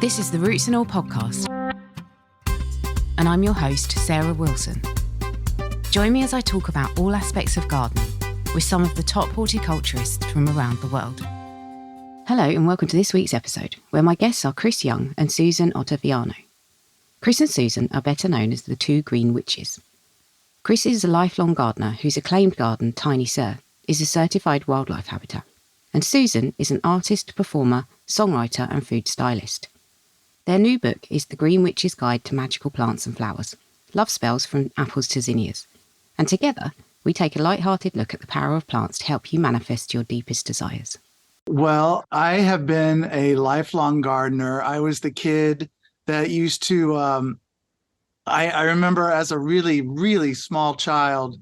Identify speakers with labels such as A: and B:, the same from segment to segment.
A: This is the Roots and All podcast, and I'm your host, Sarah Wilson. Join me as I talk about all aspects of gardening with some of the top horticulturists from around the world. Hello and welcome to this week's episode, where my guests are Chris Young and Susan Ottaviano. Chris and Susan are better known as the two Green Witches. Chris is a lifelong gardener whose acclaimed garden, Tiny Sir, is a certified wildlife habitat. And Susan is an artist, performer, songwriter and food stylist. Their new book is The Green Witch's Guide to Magical Plants and Flowers, Love Spells from Apples to Zinnias. And together, we take a light-hearted look at the power of plants to help you manifest your deepest desires.
B: Well, I have been a lifelong gardener. I was the kid that used to, I remember as a really, really small child,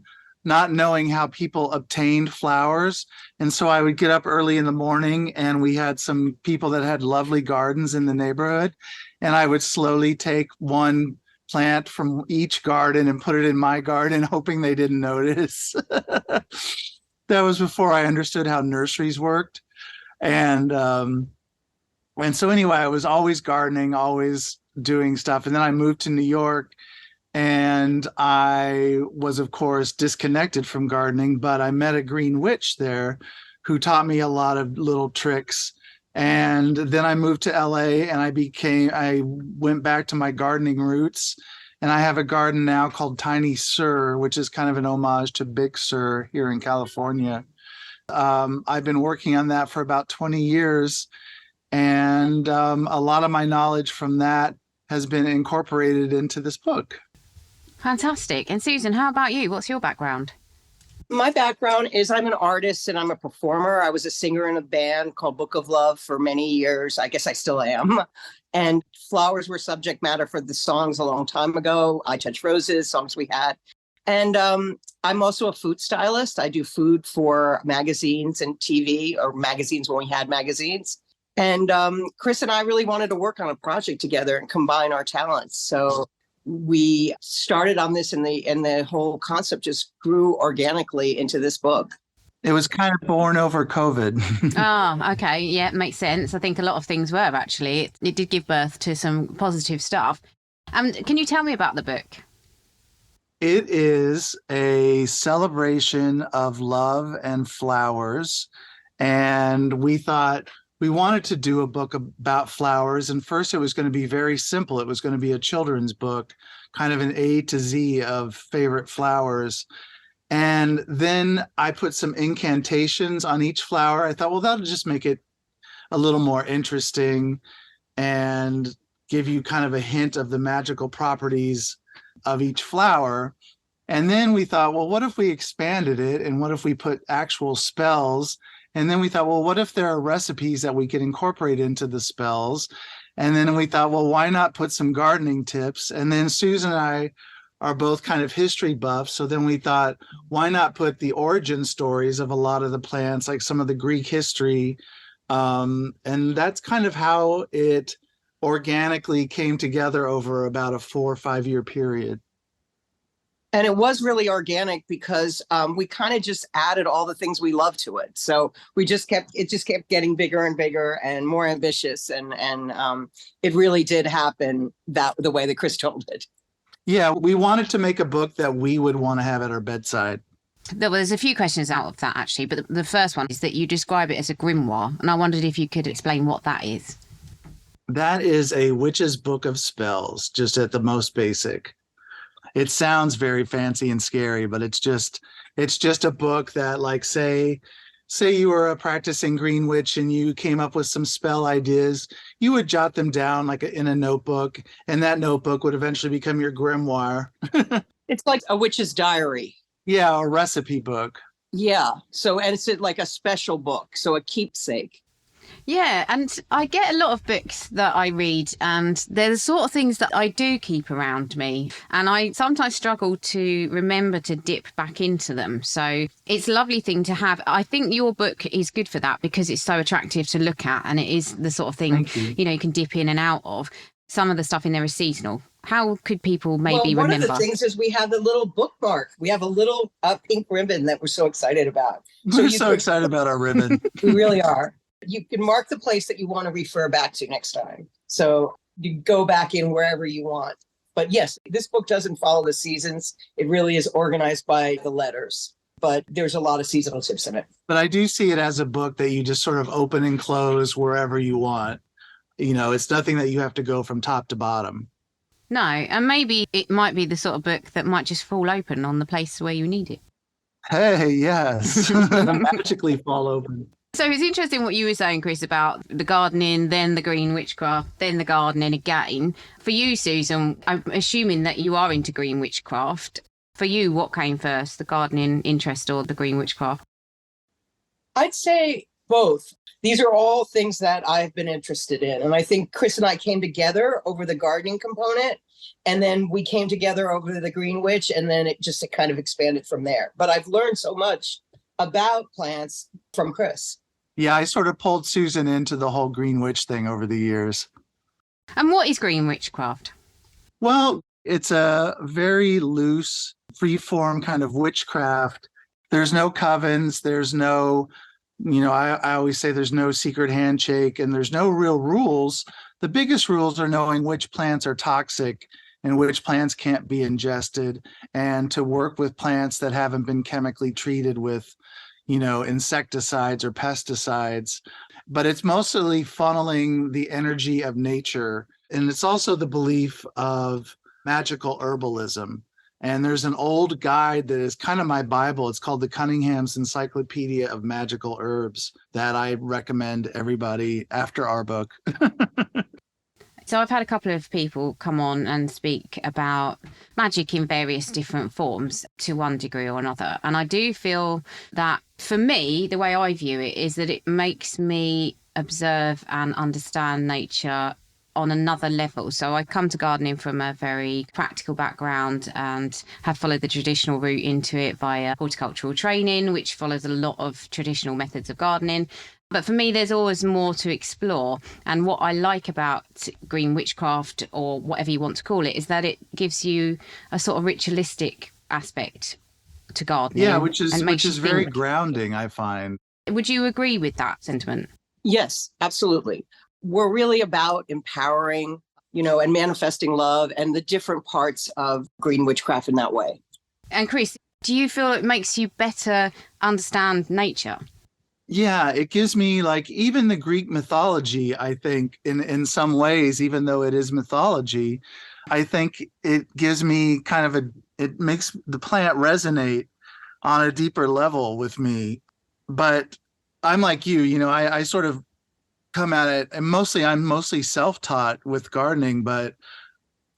B: not knowing how people obtained flowers. And so I would get up early in the morning and we had some people that had lovely gardens in the neighborhood. And I would slowly take one plant from each garden and put it in my garden, hoping they didn't notice. That was before I understood how nurseries worked. And so anyway, I was always gardening, always doing stuff. And then I moved to New York. And I was, of course, disconnected from gardening, but I met a green witch there who taught me a lot of little tricks. And then I moved to LA and I went back to my gardening roots. And I have a garden now called Tiny Sir, which is kind of an homage to Big Sur here in California. I've been working on that for about 20 years. And a lot of my knowledge from that has been incorporated into this book.
A: Fantastic. And Susan, how about you? What's your background?
C: My background is I'm an artist and I'm a performer. I was a singer in a band called Book of Love for many years. I guess I still am. And flowers were subject matter for the songs a long time ago. I Touch Roses, songs we had. And I'm also a food stylist. I do food for magazines and TV, or magazines when we had magazines. And Chris and I really wanted to work on a project together and combine our talents. So we started on this and the whole concept just grew organically into this book.
B: It was kind of born over COVID.
A: Oh, okay. Yeah, makes sense. I think a lot of things were actually. It did give birth to some positive stuff. Can you tell me about the book?
B: It is a celebration of love and flowers. And we thought we wanted to do a book about flowers. And first it was going to be very simple. It was going to be a children's book, kind of an A to Z of favorite flowers. And then I put some incantations on each flower. I thought, well, that'll just make it a little more interesting and give you kind of a hint of the magical properties of each flower. And then we thought, well, what if we expanded it? And what if we put actual spells? And then we thought, well, what if there are recipes that we could incorporate into the spells? And then we thought, well, why not put some gardening tips? And then Susan and I are both kind of history buffs. So then we thought, why not put the origin stories of a lot of the plants, like some of the Greek history? And that's kind of how it organically came together over about a 4 or 5 year period.
C: And it was really organic because we kind of just added all the things we love to it. So it just kept getting bigger and bigger and more ambitious. And it really did happen the way that Chris told it.
B: Yeah, we wanted to make a book that we would want to have at our bedside.
A: There's a few questions out of that, actually. But the first one is that you describe it as a grimoire. And I wondered if you could explain what that is.
B: That is a witch's book of spells, just at the most basic. It sounds very fancy and scary, but it's just a book that, like, say you were a practicing green witch and you came up with some spell ideas, you would jot them down like in a notebook, and that notebook would eventually become your grimoire.
C: It's like a witch's diary.
B: Yeah, a recipe book.
C: Yeah. So, and it's like a special book, so a keepsake.
A: Yeah, and I get a lot of books that I read, and they're the sort of things that I do keep around me, and I sometimes struggle to remember to dip back into them. So it's a lovely thing to have. I think your book is good for that because it's so attractive to look at, and it is the sort of thing, you can dip in and out of. Some of the stuff in there is seasonal. How could people maybe remember?
C: One of the things is we have the little bookmark. We have a little pink ribbon that we're so excited about.
B: We're so excited about our ribbon.
C: We really are. You can mark the place that you want to refer back to next time. So you go back in wherever you want. But yes, this book doesn't follow the seasons. It really is organized by the letters, but there's a lot of seasonal tips in it.
B: But I do see it as a book that you just sort of open and close wherever you want. It's nothing that you have to go from top to bottom.
A: No, and maybe it might be the sort of book that might just fall open on the place where you need it.
B: Hey, yes. Magically fall open.
A: So it's interesting what you were saying, Chris, about the gardening, then the green witchcraft, then the gardening again. For you, Susan, I'm assuming that you are into green witchcraft. For you, what came first, the gardening interest or the green witchcraft?
C: I'd say both. These are all things that I've been interested in. And I think Chris and I came together over the gardening component. And then we came together over the green witch. And then it kind of expanded from there. But I've learned so much about plants from Chris.
B: Yeah, I sort of pulled Susan into the whole green witch thing over the years.
A: And what is green witchcraft?
B: Well, it's a very loose, free-form kind of witchcraft. There's no covens. There's no, I always say there's no secret handshake and there's no real rules. The biggest rules are knowing which plants are toxic and which plants can't be ingested, and to work with plants that haven't been chemically treated with, insecticides or pesticides. But it's mostly funneling the energy of nature. And it's also the belief of magical herbalism. And there's an old guide that is kind of my Bible. It's called the Cunningham's Encyclopedia of Magical Herbs that I recommend everybody after our book.
A: So I've had a couple of people come on and speak about magic in various different forms to one degree or another. And I do feel that for me, the way I view it is that it makes me observe and understand nature on another level. So I come to gardening from a very practical background and have followed the traditional route into it via horticultural training, which follows a lot of traditional methods of gardening. But for me, there's always more to explore. And what I like about green witchcraft, or whatever you want to call it, is that it gives you a sort of ritualistic aspect to gardening.
B: Yeah, which is very grounding, I find.
A: Would you agree with that sentiment?
C: Yes, absolutely. We're really about empowering, and manifesting love and the different parts of green witchcraft in that way.
A: And Chris, do you feel it makes you better understand nature?
B: Yeah, it gives me even the Greek mythology, I think, in some ways, even though it is mythology, I think it gives me it makes the plant resonate on a deeper level with me. But I'm like you, I sort of come at it, and I'm mostly self-taught with gardening, but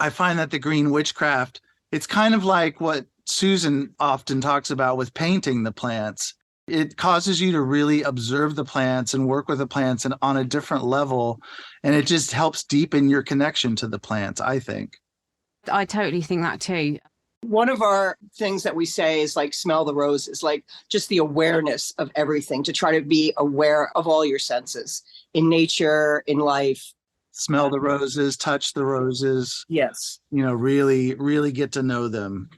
B: I find that the green witchcraft, it's kind of like what Susan often talks about with painting the plants. It causes you to really observe the plants and work with the plants and on a different level. And it just helps deepen your connection to the plants, I think.
A: I totally think that too.
C: One of our things that we say is smell the roses, just the awareness of everything, to try to be aware of all your senses in nature, in life.
B: Smell the roses, touch the roses.
C: Yes.
B: Really, really get to know them.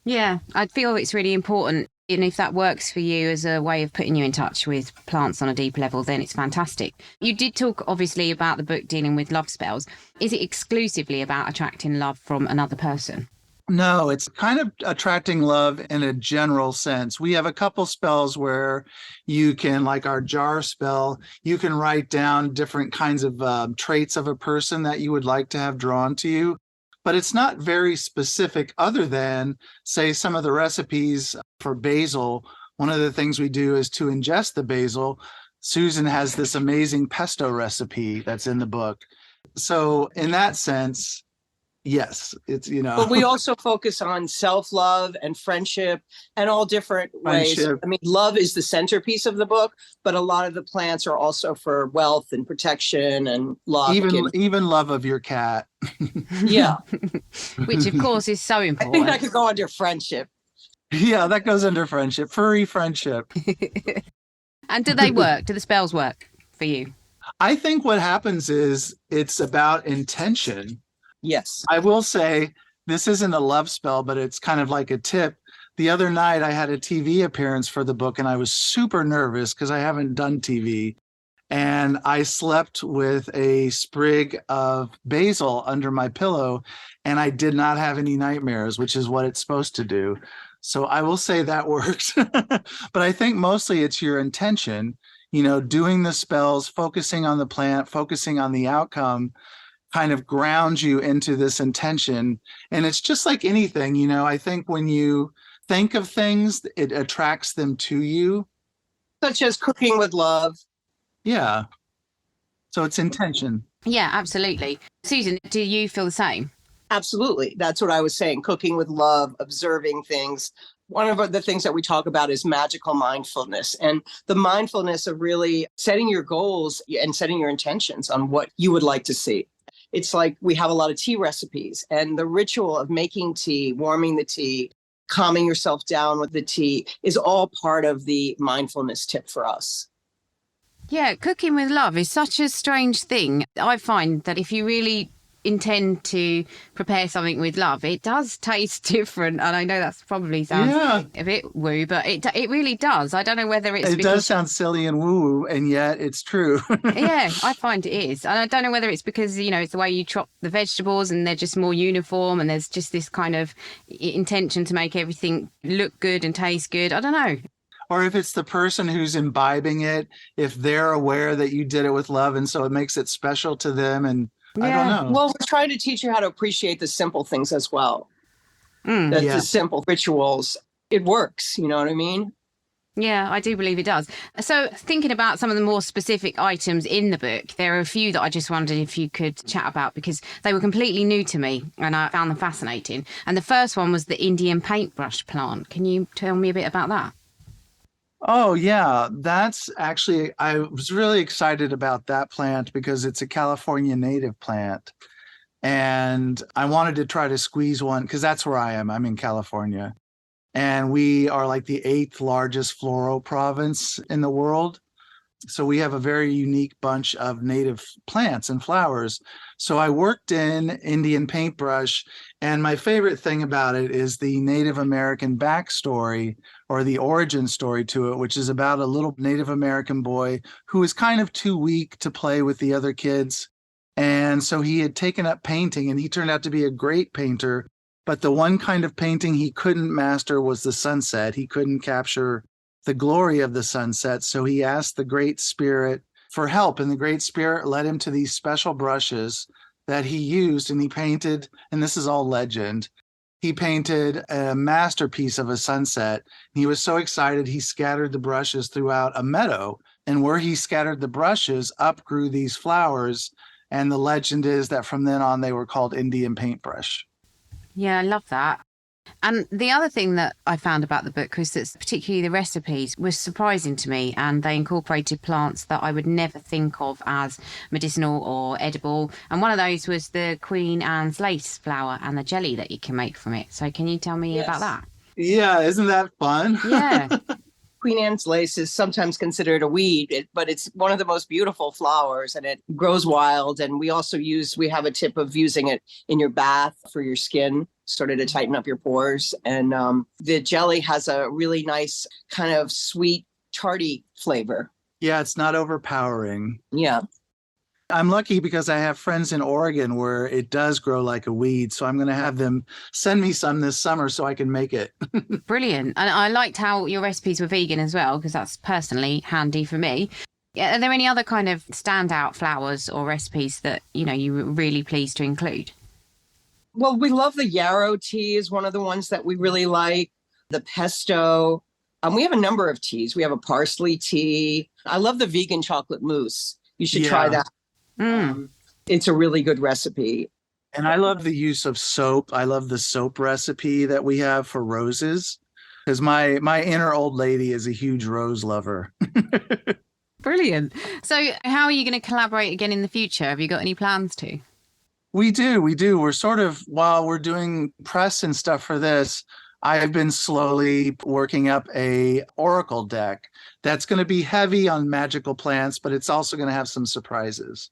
A: Yeah, I feel it's really important. And if that works for you as a way of putting you in touch with plants on a deep level, then it's fantastic. You did talk, obviously, about the book dealing with love spells. Is it exclusively about attracting love from another person?
B: No, it's kind of attracting love in a general sense. We have a couple spells where you can, like our jar spell, you can write down different kinds of traits of a person that you would like to have drawn to you. But it's not very specific other than, say, some of the recipes for basil. One of the things we do is to ingest the basil. Susan has this amazing pesto recipe that's in the book. So in that sense, yes, it's,
C: But we also focus on self-love and friendship and all different ways. I mean, love is the centerpiece of the book, but a lot of the plants are also for wealth and protection and luck.
B: Even love of your cat.
C: Yeah.
A: Which, of course, is so
C: I
A: important.
C: think that could go under friendship.
B: Yeah, that goes under friendship. Furry friendship.
A: And do they work? Do the spells work for you?
B: I think what happens is it's about intention.
C: Yes.
B: I will say this isn't a love spell, but it's kind of like a tip. The other night I had a TV appearance for the book and I was super nervous because I haven't done TV. and I slept with a sprig of basil under my pillow, and I did not have any nightmares, which is what it's supposed to do. So I will say that worked. But I think mostly it's your intention, doing the spells, focusing on the plant, focusing on the outcome, kind of grounds you into this intention. And it's just like anything, I think when you think of things, it attracts them to you.
C: Such as cooking with love.
B: Yeah. So it's intention.
A: Yeah, absolutely. Susan, do you feel the same?
C: Absolutely. That's what I was saying. Cooking with love, observing things. One of the things that we talk about is magical mindfulness, and the mindfulness of really setting your goals and setting your intentions on what you would like to see. It's like we have a lot of tea recipes, and the ritual of making tea, warming the tea, calming yourself down with the tea is all part of the mindfulness tip for us.
A: Yeah, cooking with love is such a strange thing. I find that if you really intend to prepare something with love, it does taste different. And I know that's probably sounds a bit woo, but it really does. I don't know whether it's
B: does sound silly and woo, and yet it's true.
A: Yeah, I find it is. And I don't know whether it's because, it's the way you chop the vegetables and they're just more uniform and there's just this kind of intention to make everything look good and taste good. I don't know.
B: Or if it's the person who's imbibing it, if they're aware that you did it with love, and so it makes it special to them. And I don't know.
C: Well, we're trying to teach you how to appreciate the simple things as well. The simple rituals, it works. You know what I mean?
A: Yeah, I do believe it does. So thinking about some of the more specific items in the book, there are a few that I just wondered if you could chat about because they were completely new to me and I found them fascinating. And the first one was the Indian paintbrush plant. Can you tell me a bit about that?
B: Oh, yeah. That's actually, I was really excited about that plant because it's a California native plant. And I wanted to try to squeeze one because that's where I am. I'm in California. And we are like the 8th largest floral province in the world. So we have a very unique bunch of native plants and flowers. So I worked in Indian paintbrush, and my favorite thing about it is the Native American backstory or the origin story to it, which is about a little Native American boy who was kind of too weak to play with the other kids. And so he had taken up painting, and he turned out to be a great painter. But the one kind of painting he couldn't master was the sunset. He couldn't capture the glory of the sunset. So he asked the Great Spirit for help, and the Great Spirit led him to these special brushes that he used, and he painted, and this is all legend, he painted a masterpiece of a sunset. He was so excited, he scattered the brushes throughout a meadow, and where he scattered the brushes, up grew these flowers, and the legend is that from then on, they were called Indian paintbrush.
A: Yeah, I love that. And the other thing that I found about the book was that particularly the recipes was surprising to me, and they incorporated plants that I would never think of as medicinal or edible. And one of those was the Queen Anne's lace flower and the jelly that you can make from it. So can you tell me about that?
B: Yeah, isn't that fun?
A: Yeah.
C: Queen Anne's lace is sometimes considered a weed, but it's one of the most beautiful flowers and it grows wild. And we have a tip of using it in your bath for your skin, sort of to tighten up your pores. And the jelly has a really nice kind of sweet, tarty flavor.
B: Yeah, it's not overpowering.
C: Yeah.
B: I'm lucky because I have friends in Oregon where it does grow like a weed. So I'm going to have them send me some this summer so I can make it.
A: Brilliant. And I liked how your recipes were vegan as well, because that's personally handy for me. Are there any other kind of standout flowers or recipes that, you were really pleased to include?
C: Well, we love the yarrow tea is one of the ones that we really like. The pesto. We have a number of teas. We have a parsley tea. I love the vegan chocolate mousse. You should try that. It's a really good recipe.
B: And I love the use of soap. I love the soap recipe that we have for roses because my inner old lady is a huge rose lover.
A: Brilliant. So how are you going to collaborate again in the future? Have you got any plans to?
B: We do. We're sort of, while we're doing press and stuff for this, I have been slowly working up a oracle deck that's going to be heavy on magical plants, but it's also going to have some surprises.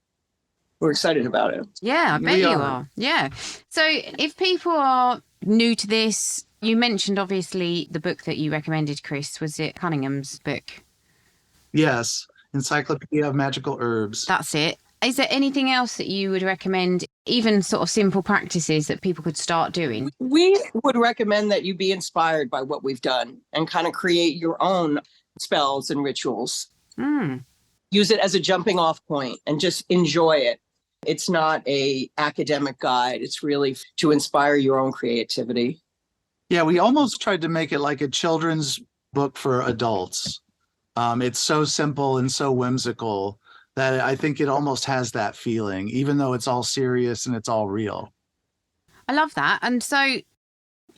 C: We're excited about it.
A: Yeah, I bet you are. Yeah. So if people are new to this, you mentioned obviously the book that you recommended, Chris. Was it Cunningham's book?
B: Yes. Encyclopedia of Magical Herbs.
A: That's it. Is there anything else that you would recommend, even sort of simple practices that people could start doing?
C: We would recommend that you be inspired by what we've done and kind of create your own spells and rituals. Use it as a jumping off point and just enjoy it. It's not a academic guide. It's really to inspire your own creativity.
B: Yeah, we almost tried to make it like a children's book for adults. It's so simple and so whimsical that I think it almost has that feeling, even though it's all serious and it's all real.
A: I love that. And so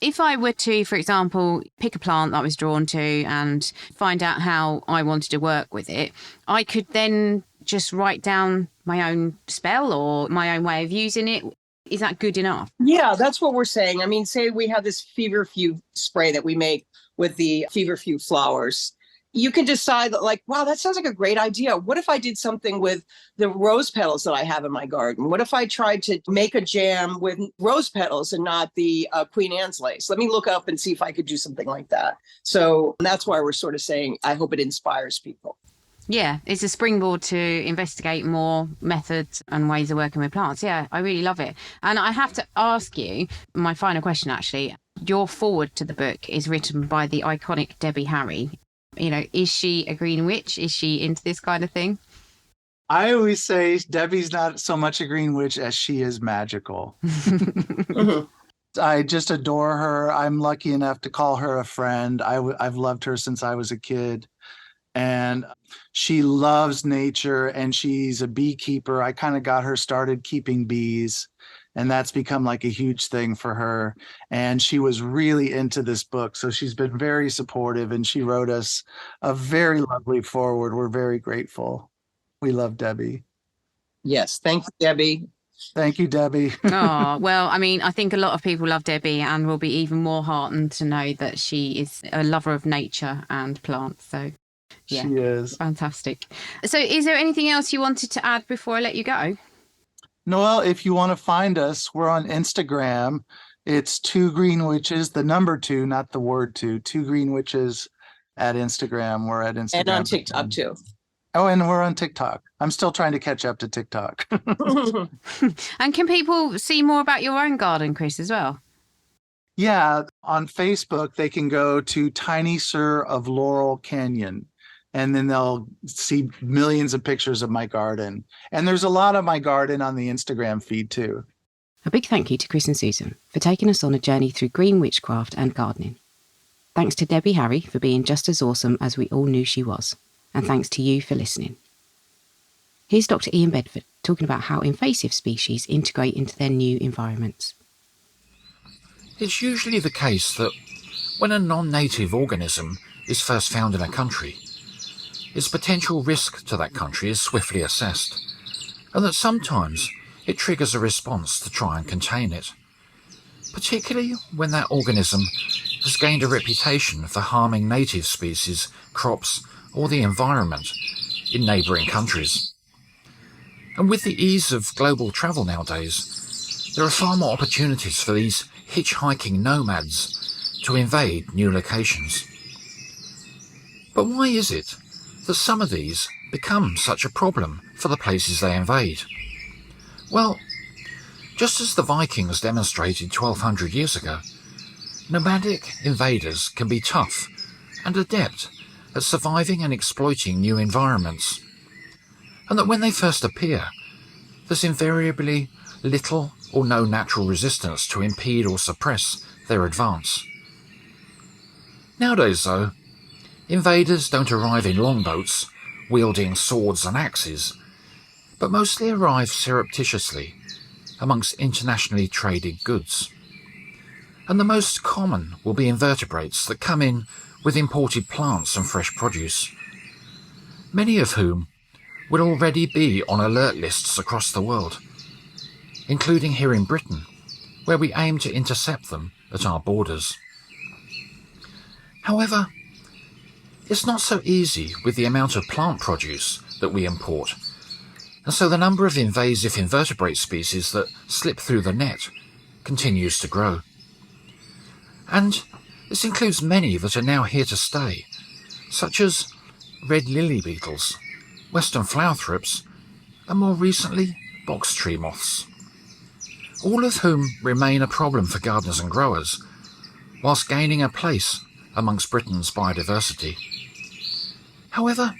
A: if I were to, for example, pick a plant that I was drawn to and find out how I wanted to work with it, I could then just write down my own spell or my own way of using it. Is that good enough?
C: Yeah, that's what we're saying. I mean, say we have this feverfew spray that we make with the feverfew flowers. You can decide that, like, wow, that sounds like a great idea. What if I did something with the rose petals that I have in my garden? What if I tried to make a jam with rose petals and not the Queen Anne's lace? Let me look up and see if I could do something like that. So that's why we're sort of saying, I hope it inspires people.
A: Yeah, it's a springboard to investigate more methods and ways of working with plants. Yeah, I really love it. And I have to ask you, my final question actually, your foreword to the book is written by the iconic Debbie Harry. You know, is she a green witch? Is she into this kind of thing?
B: I always say Debbie's not so much a green witch as she is magical. I just adore her. I'm lucky enough to call her a friend. I've loved her since I was a kid. And she loves nature and she's a beekeeper. I kind of got her started keeping bees. And that's become like a huge thing for her. And she was really into this book. So she's been very supportive and she wrote us a very lovely foreword. We're very grateful. We love Debbie.
C: Yes. Thank you, Debbie.
B: Thank you, Debbie.
A: Oh, well, I mean, I think a lot of people love Debbie and will be even more heartened to know that she is a lover of nature and plants. So, yeah,
B: she is.
A: Fantastic. So is there anything else you wanted to add before I let you go?
B: Noelle, if you want to find us, we're on Instagram. It's 2 Green Witches, the number 2, not the word 2. 2 Green Witches at Instagram. We're at Instagram.
C: And on TikTok too.
B: Oh, and we're on TikTok. I'm still trying to catch up to TikTok.
A: And can people see more about your own garden, Chris, as well?
B: Yeah, on Facebook, they can go to Tiny Sir of Laurel Canyon. And then they'll see millions of pictures of my garden. And there's a lot of my garden on the Instagram feed too.
A: A big thank you to Chris and Susan for taking us on a journey through green witchcraft and gardening. Thanks to Debbie Harry for being just as awesome as we all knew she was. And thanks to you for listening. Here's Dr. Ian Bedford talking about how invasive species integrate into their new environments.
D: It's usually the case that when a non-native organism is first found in a country, its potential risk to that country is swiftly assessed, and that sometimes it triggers a response to try and contain it, particularly when that organism has gained a reputation for harming native species, crops, or the environment in neighbouring countries. And with the ease of global travel nowadays, there are far more opportunities for these hitchhiking nomads to invade new locations. But why is it that some of these become such a problem for the places they invade? Well, just as the Vikings demonstrated 1200 years ago, nomadic invaders can be tough and adept at surviving and exploiting new environments, and that when they first appear, there's invariably little or no natural resistance to impede or suppress their advance. Nowadays, though, invaders don't arrive in longboats, wielding swords and axes, but mostly arrive surreptitiously amongst internationally traded goods. And the most common will be invertebrates that come in with imported plants and fresh produce, many of whom will already be on alert lists across the world, including here in Britain, where we aim to intercept them at our borders. However, it's not so easy with the amount of plant produce that we import, and so the number of invasive invertebrate species that slip through the net continues to grow. And this includes many that are now here to stay, such as red lily beetles, western flower thrips, and more recently, box tree moths. All of whom remain a problem for gardeners and growers, whilst gaining a place amongst Britain's biodiversity. However,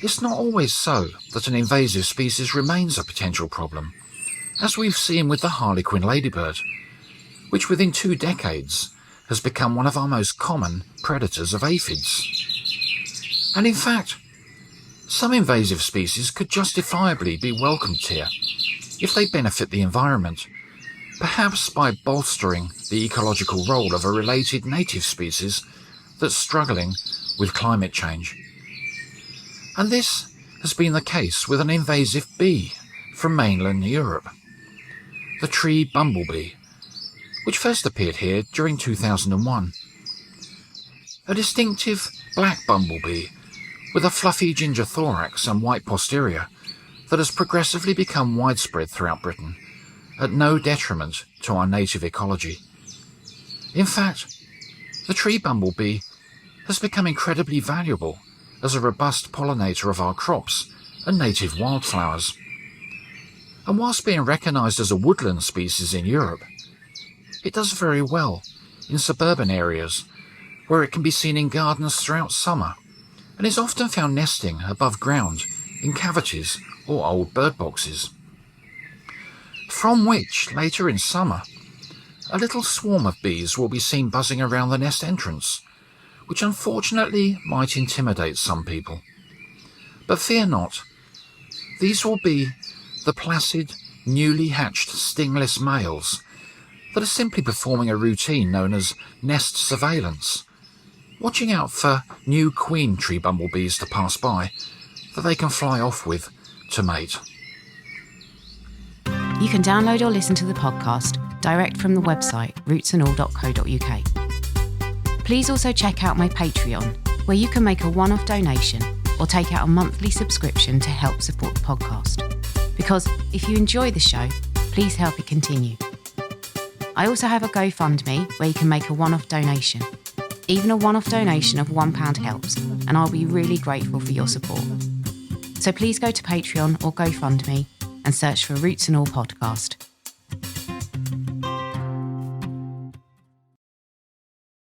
D: it's not always so that an invasive species remains a potential problem, as we've seen with the harlequin ladybird, which within 2 decades has become one of our most common predators of aphids. And in fact, some invasive species could justifiably be welcomed here if they benefit the environment, perhaps by bolstering the ecological role of a related native species that's struggling with climate change. And this has been the case with an invasive bee from mainland Europe, the tree bumblebee, which first appeared here during 2001. A distinctive black bumblebee with a fluffy ginger thorax and white posterior that has progressively become widespread throughout Britain, at no detriment to our native ecology. In fact, the tree bumblebee has become incredibly valuable as a robust pollinator of our crops and native wildflowers. And whilst being recognised as a woodland species in Europe, it does very well in suburban areas where it can be seen in gardens throughout summer and is often found nesting above ground in cavities or old bird boxes, from which later in summer a little swarm of bees will be seen buzzing around the nest entrance, which unfortunately might intimidate some people. But fear not, these will be the placid, newly hatched stingless males that are simply performing a routine known as nest surveillance, watching out for new queen tree bumblebees to pass by that they can fly off with to mate.
A: You can download or listen to the podcast direct from the website rootsandall.co.uk. Please also check out my Patreon, where you can make a one-off donation or take out a monthly subscription to help support the podcast. Because if you enjoy the show, please help it continue. I also have a GoFundMe where you can make a one-off donation. Even a one-off donation of £1 helps, and I'll be really grateful for your support. So please go to Patreon or GoFundMe and search for Roots and All Podcast.